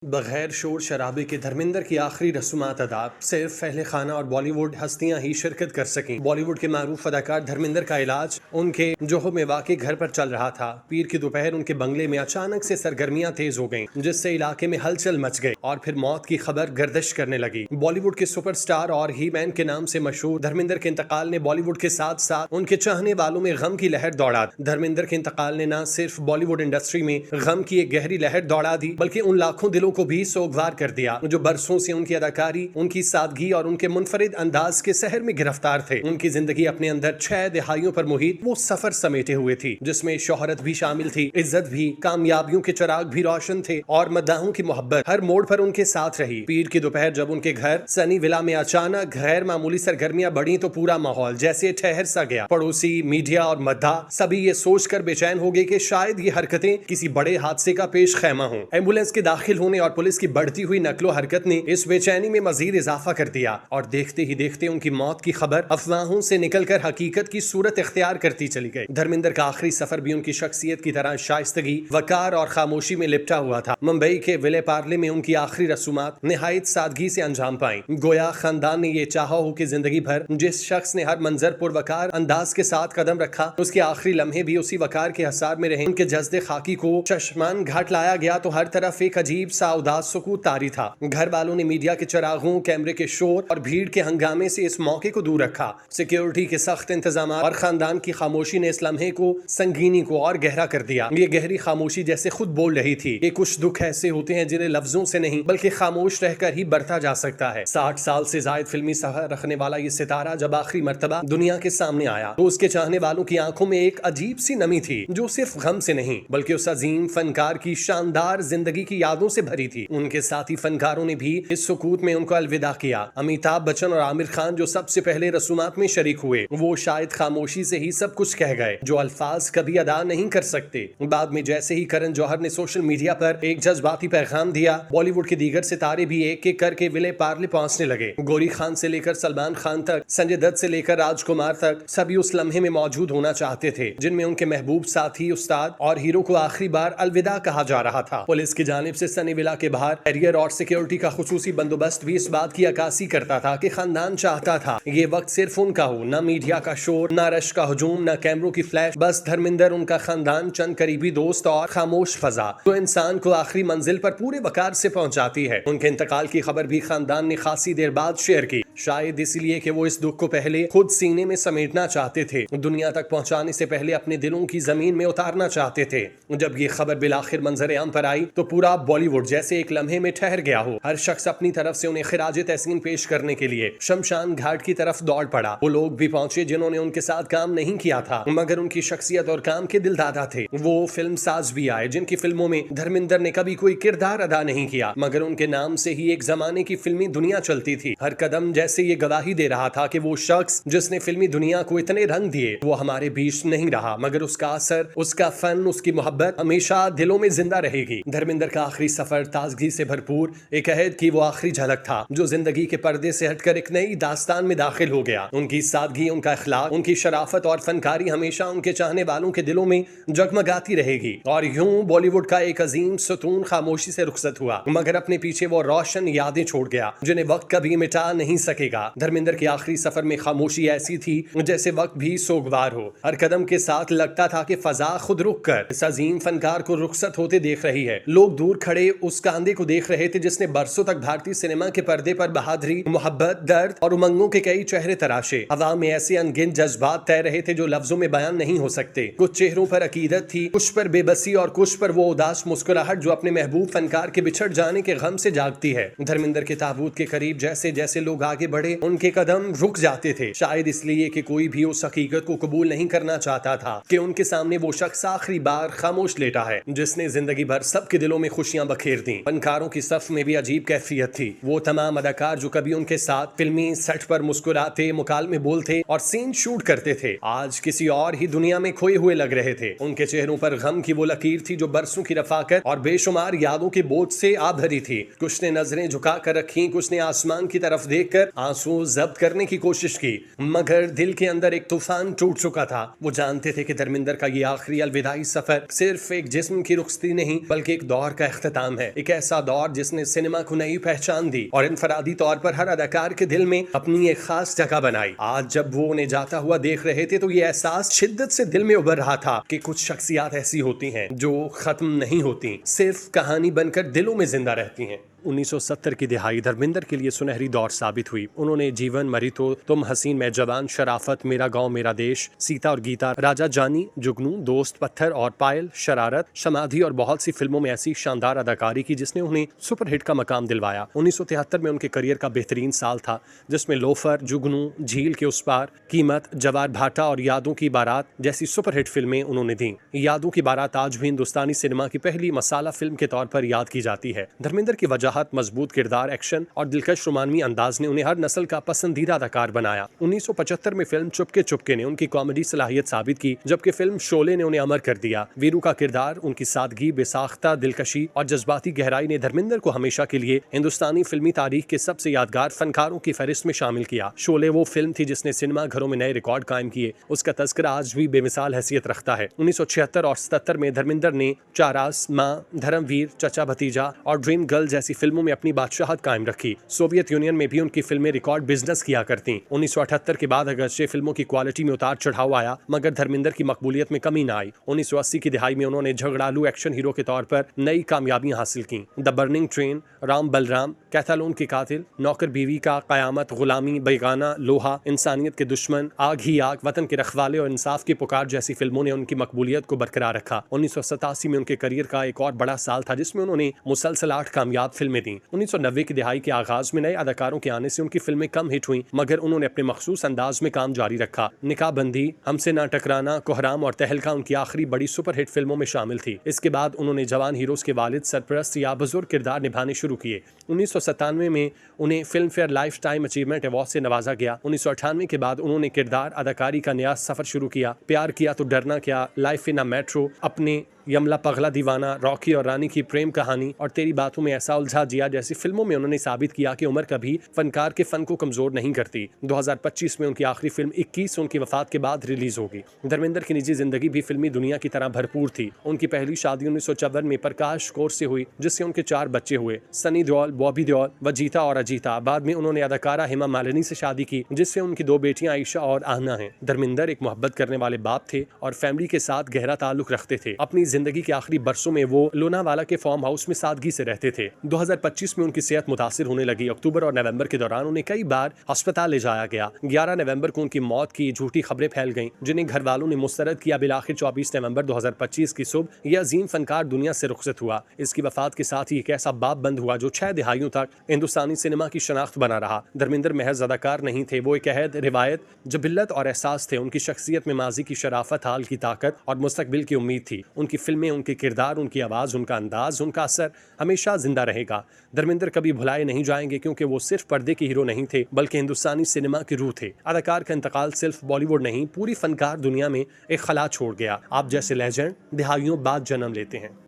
बगैर शोर शराबे के धर्मेंद्र की आखिरी रसूमात अदा सिर्फ फहले खाना और बॉलीवुड हस्तियां ही शिरकत कर सकें। बॉलीवुड के मारूफ अदाकार धर्मेंद्र का इलाज उनके जोहो में वाक़ घर पर चल रहा था। पीर की दोपहर उनके बंगले में अचानक से सरगर्मियां तेज हो गईं, जिससे इलाके में हलचल मच गई और फिर मौत की खबर गर्दिश करने लगी। बॉलीवुड के सुपरस्टार और ही मैन के नाम से मशहूर धर्मेंद्र के इंतकाल ने बॉलीवुड के साथ साथ उनके चाहने वालों में गम की लहर दौड़ा दी। धर्मेंद्र के इंतकाल ने न सिर्फ बॉलीवुड इंडस्ट्री में गम की एक गहरी लहर दौड़ा दी, बल्कि उन लाखों दिलों को भी सोगवार कर दिया जो बरसों से उनकी अदाकारी, उनकी सादगी और उनके मुनफरिद अंदाज के सहर में गिरफ्तार थे। उनकी जिंदगी अपने अंदर 6 दिहाइयों पर मुहित वो सफर समेटे हुए थी, जिसमें शोहरत भी शामिल थी, इज्जत भी, कामयाबियों के चिराग भी रोशन थे और मद्दाहों की मोहब्बत हर मोड़ पर उनके साथ रही। पीर की दोपहर जब उनके घर सनी विला में अचानक गैर मामूली सरगर्मियां बढ़ी तो पूरा माहौल जैसे ठहर सा गया। पड़ोसी, मीडिया और मद्दाह सभी ये सोचकर बेचैन हो गए कि शायद ये हरकतें किसी बड़े हादसे का पेश खैमा हों। एम्बुलेंस के दाखिल होने और पुलिस की बढ़ती हुई नकलो हरकत ने इस बेचैनी में मजीद इजाफा कर दिया और देखते ही देखते उनकी मौत की खबर अफवाहों से निकलकर हकीकत की सूरत इख्तियार करती चली गई। धर्मेंद्र का आखिरी सफर भी उनकी शख्सियत की तरह शाइस्तगी, वकार और खामोशी में लिपटा हुआ था। मुंबई के विले पार्ले में उनकी आखिरी रसूमात निहायत सादगी से अंजाम पाई। गोया खानदान ने यह चाहा हो कि जिंदगी भर जिस शख्स ने हर मंजर पुरवकार अंदाज के साथ कदम रखा, उसके आखिरी लम्हे भी उसी वकार के हसार में रहे। उनके जज्दे खाकी को चश्मान घाट लाया गया तो हर तरफ एक अजीब सा उदास सुकूत तारी था। घर वालों ने मीडिया के चिरागों, कैमरे के शोर और भीड़ के हंगामे से इस मौके को दूर रखा। सिक्योरिटी के सख्त इंतजाम और खानदान की खामोशी ने इस लम्हे को, संगीनी को और गहरा कर दिया। ये गहरी खामोशी जैसे खुद बोल रही थी कि कुछ दुख ऐसे होते हैं जिन्हें लफ्जों से नहीं बल्कि खामोश रहकर ही बरता जा सकता है। 60 साल से जायद फिल्मी सफर रखने वाला ये सितारा जब आखिरी मर्तबा दुनिया के सामने आया तो उसके चाहने वालों की आंखों में एक अजीब सी नमी थी, जो सिर्फ गम से नहीं बल्कि उस अजीम फनकार की शानदार जिंदगी की यादों से भरी थी। उनके साथी फनकारों ने भी इस सुकूत में उनको अलविदा किया। अमिताभ बच्चन और आमिर खान जो सबसे पहले रसूमात में शरीक हुए, वो शायद खामोशी से ही सब कुछ कह गए जो अल्फाज कभी अदा नहीं कर सकते। बाद में जैसे ही करण जौहर ने सोशल मीडिया पर एक जज्बाती पैगाम दिया, बॉलीवुड के दीगर सितारे भी एक एक करके विले पार्ले पहुंचने लगे। गौरी खान से लेकर सलमान खान तक, संजय दत्त से लेकर राजकुमार तक, सभी उस लम्हे में मौजूद होना चाहते थे जिनमें उनके महबूब साथी, उस्ताद और हीरो को आखिरी बार अलविदा कहा जा रहा था। पुलिस की जानिब से सनी विला के बाहर बैरियर और सिक्योरिटी का खुसूसी बंदोबस्त भी इस बात की अक्कासी करता था कि खानदान चाहता था ये वक्त सिर्फ उनका हो, न मीडिया का शोर, न रश का हुजूम, न कैमरों की फ्लैश, बस धर्मेंद्र, उनका खानदान, चंद करीबी दोस्त और खामोश फजा तो इंसान को आखिरी मंजिल पर पूरे वकार से पहुंचाती है। उनके इंतकाल की खबर भी खानदान ने खासी देर बाद शेयर की, शायद इसलिए कि वो इस दुख को पहले खुद सीने में समेटना चाहते थे, दुनिया तक पहुंचाने से पहले अपने दिलों की जमीन में उतारना चाहते थे। जब ये खबर बिलाखिर मंजर आम पर आई तो पूरा बॉलीवुड जैसे एक लम्हे में ठहर गया हो। हर शख्स अपनी तरफ से उन्हें खिराजे तहसीन पेश करने के लिए शमशान घाट की तरफ दौड़ पड़ा। वो लोग भी पहुंचे जिन्होंने उनके साथ काम नहीं किया था मगर उनकी शख्सियत और काम के दिलदादा थे। वो फिल्म साज भी आए जिनकी फिल्मों में धर्मेंद्र ने कभी कोई किरदार अदा नहीं किया, मगर उनके नाम से ही एक जमाने की फिल्मी दुनिया चलती थी। हर कदम जैसे ये गवाही दे रहा था कि वो शख्स जिसने फिल्मी दुनिया को इतने रंग दिए वो हमारे बीच नहीं रहा, मगर उसका असर, उसका फन, उसकी मोहब्बत हमेशा दिलों में जिंदा रहेगी। धर्मेंद्र का आखिरी सफर ताजगी से भरपूर एक अहद की वो आखिरी झलक था जो जिंदगी के पर्दे से हटकर एक नई दास्तान में दाखिल हो गया। उनकी सादगी, उनका अखलाक, उनकी शराफत और फनकारी हमेशा उनके चाहने वालों के दिलों में जगमगाती रहेगी। और यूं बॉलीवुड का एक अजीम सतून खामोशी से रुखसत हुआ, मगर अपने पीछे वो रोशन यादें छोड़ गया जिन्हें वक्त कभी मिटा नहीं सकेगा। धर्मेंद्र के आखिरी सफर में खामोशी ऐसी थी जैसे वक्त भी सोगवार हो। हर कदम के साथ लगता था कि फजा खुद रुक कर इस अजीम फनकार को रुखसत होते देख रही है। लोग दूर खड़े उस कांधे को देख रहे थे जिसने बरसों तक भारतीय सिनेमा के पर्दे पर बहादुरी, मोहब्बत, दर्द और उमंगों के कई चेहरे तराशे। हवा में ऐसे अनगिनत जज्बात तैर रहे थे जो लफ्जों में बयान नहीं हो सकते। कुछ चेहरों पर अकीदत थी, कुछ पर बेबसी और कुछ पर वो उदास मुस्कुराहट जो अपने महबूब फनकार के बिछड़ जाने के गम से जागती है। धर्मेंद्र के ताबूत के करीब जैसे जैसे लोग आगे बढ़े उनके कदम रुक जाते थे, शायद इसलिए कि कोई भी उस हकीकत को कबूल नहीं करना चाहता था कि उनके सामने वो शख्स आखिरी बार खामोश लेटा है जिसने जिंदगी भर सबके दिलों में खुशियां बखेर दी। फनकारों की सफ में भी अजीब कैफियत थी। वो तमाम अदाकार जो कभी उनके साथ फिल्मी सेट पर मुस्कुराते, मुकालमे बोलते और सीन शूट करते थे, आज किसी और ही दुनिया में खोए हुए लग रहे थे। उनके चेहरों पर गम की वो लकीर थी जो बरसों की रफाकत और बेशुमार यादों के बोझ से आ भरी थी। कुछ ने नजरें झुका कर रखी, कुछ ने आसमान की तरफ देखकर आंसू जब्त करने की कोशिश की, मगर दिल के अंदर एक तूफान टूट चुका था। वो जानते थे कि धर्मेंद्र का ये आखिरी अलविदाई सफर सिर्फ एक जिस्म की रुखसती नहीं बल्कि एक दौर का इख्तिताम है। है, एक ऐसा दौर जिसने सिनेमा को नई पहचान दी और इनफरादी तौर पर हर अदाकार के दिल में अपनी एक खास जगह बनाई। आज जब वो उन्हें जाता हुआ देख रहे थे तो ये एहसास शिद्दत से दिल में उभर रहा था कि कुछ शख्सियात ऐसी होती हैं जो खत्म नहीं होती, सिर्फ कहानी बनकर दिलों में जिंदा रहती हैं। 1970 की दिहाई धर्मेंद्र के लिए सुनहरी दौर साबित हुई। उन्होंने जीवन, मरी तो तुम, हसीन मैं जवान, शराफत, मेरा गांव मेरा देश, सीता और गीता, राजा जानी, जुगनू, दोस्त, पत्थर और पायल, शरारत, समाधि और बहुत सी फिल्मों में ऐसी शानदार अदाकारी की जिसने उन्हें सुपरहिट का मकाम दिलवाया। 1973 में उनके करियर का बेहतरीन साल था, जिसमें लोफर, जुगनू, झील के उस पार, कीमत, जवार भाटा और यादों की बारात जैसी सुपरहिट फिल्में उन्होंने दी। यादों की बारात आज भी हिंदुस्तानी सिनेमा की पहली मसाला फिल्म के तौर पर याद की जाती है। धर्मेंद्र की वजह मजबूत किरदार, एक्शन और दिलकश रोमानवी अंदाज ने उन्हें हर नस्ल का पसंदीदा अदाकार बनाया। 1975 में फिल्म चुपके चुपके ने उनकी कॉमेडी सलाहियत साबित की, जबकि फिल्म शोले ने उन्हें अमर कर दिया। वीरू का किरदार, उनकी सादगी, बेसाख्ता दिलकशी और जज्बाती गहराई ने धर्मेंद्र को हमेशा के लिए हिंदुस्तानी फिल्मी तारीख के सबसे यादगार फनकारों की फहरिस्त में शामिल किया। शोले वो फिल्म थी जिसने सिनेमा घरों में नए रिकॉर्ड कायम किए। उसका तस्करा आज भी बेमिसाल हैसियत रखता है। 1976 और 77 में धर्मेंद्र ने चारास, माँ, धर्मवीर, चचा भतीजा और ड्रीम गर्ल जैसी फिल्मों में अपनी बादशाहत कायम रखी। सोवियत यूनियन में भी उनकी फिल्में रिकॉर्ड बिजनेस किया करती। 1978 के बाद अगरचे फिल्मों की क्वालिटी में उतार चढ़ाव आया, मगर धर्मेंद्र की मकबूलियत में कमी न आई। 1980 की दिहाई में उन्होंने झगड़ालू एक्शन हीरो के तौर पर नई कामयाबियां हासिल की। The burning train, Ram Balram, कैथालोन के कातिल, नौकर बीवी का कयामत, गुलामी, बेगाना, लोहा, इंसानियत के दुश्मन, आग ही आग, वतन के रखवाले और इंसाफ की पुकार जैसी फिल्मों ने उनकी मकबूलियत को बरकरार रखा। 1987 में उनके करियर का एक और बड़ा साल था जिसमें उन्होंने मुसलसल 8 कामयाब फिल्में दी। 1990 की दिहाई के आगाज में नए अदाकारों के आने से उनकी फिल्में कम हिट हुई, मगर उन्होंने अपने मखसूस अंदाज में काम जारी रखा। निकाहबंदी, हमसे ना टकराना, कोहराम और तहलका उनकी आखिरी बड़ी सुपरहिट फिल्मों में शामिल थी। इसके बाद उन्होंने जवान हीरोज के वालिद, सरपरस्त या बुजुर्ग किरदार निभाने शुरू किए। 1997 में उन्हें film fair life time achievement award से नवाजा गया। 1998 के बाद उन्होंने किरदार अदाकारी का नया सफर शुरू किया। प्यार किया तो डरना क्या, लाइफ इन अ मेट्रो, अपने, यमला पगला दीवाना, रॉकी और रानी की प्रेम कहानी और तेरी बातों में ऐसा उलझा जिया जैसी फिल्मों में उन्होंने साबित किया कि उम्र कभी फनकार के फन को कमजोर नहीं करती। 2025 में उनकी आखिरी फिल्म 21 उनकी वफात के बाद रिलीज होगी। धर्मेंद्र की निजी जिंदगी भी फिल्मी दुनिया की तरह भरपूर थी। उनकी पहली शादी 1954 में प्रकाश कौर से हुई, जिससे उनके 4 बच्चे हुए, सनी देओल, बॉबी देओल, वजीता और अजीता। बाद में उन्होंने अदाकारा हेमा मालिनी से शादी की, जिससे उनकी 2 बेटियां आयशा और आहना हैं। धर्मेंद्र एक मोहब्बत करने वाले बाप थे और फैमिली के साथ गहरा ताल्लुक रखते थे। अपनी जिंदगी के आखिरी बरसों में वो लोनावाला के फार्म हाउस में सादगी से रहते थे। 2025 में उनकी सेहत मुतासिर होने लगी। अक्टूबर और नवंबर के दौरान उन्हें कई बार अस्पताल ले जाया गया। 11 नवंबर को उनकी मौत की झूठी खबरें फैल गईं, जिन्हें घर वालों ने मुस्तरद किया। बिलाखिर 24 नवंबर 2025 की सुबह यह अजीम फनकार दुनिया से रुखसत हुआ। इसकी वफात के साथ ही एक ऐसा बाब बंद हुआ जो 6 दिहाइयों तक हिंदुस्तानी सिनेमा की शनाख्त बना रहा। धर्मेंद्र महज अदाकार नहीं थे, वो एक अहद, रिवायत, जबिल्लत और एहसास थे। उनकी शख्सियत में माजी की शराफत, हाल की ताकत और मुस्तकबिल की उम्मीद थी। उनकी फिल्में, उनके किरदार, उनकी आवाज़, उनका अंदाज, उनका असर हमेशा जिंदा रहेगा। धर्मेंद्र कभी भुलाए नहीं जाएंगे, क्योंकि वो सिर्फ पर्दे के हीरो नहीं थे, बल्कि हिंदुस्तानी सिनेमा की रूह थे। अदाकार का इंतकाल सिर्फ बॉलीवुड नहीं, पूरी फनकार दुनिया में एक खला छोड़ गया। आप जैसे लेजेंड दिहाइयों बाद जन्म लेते हैं।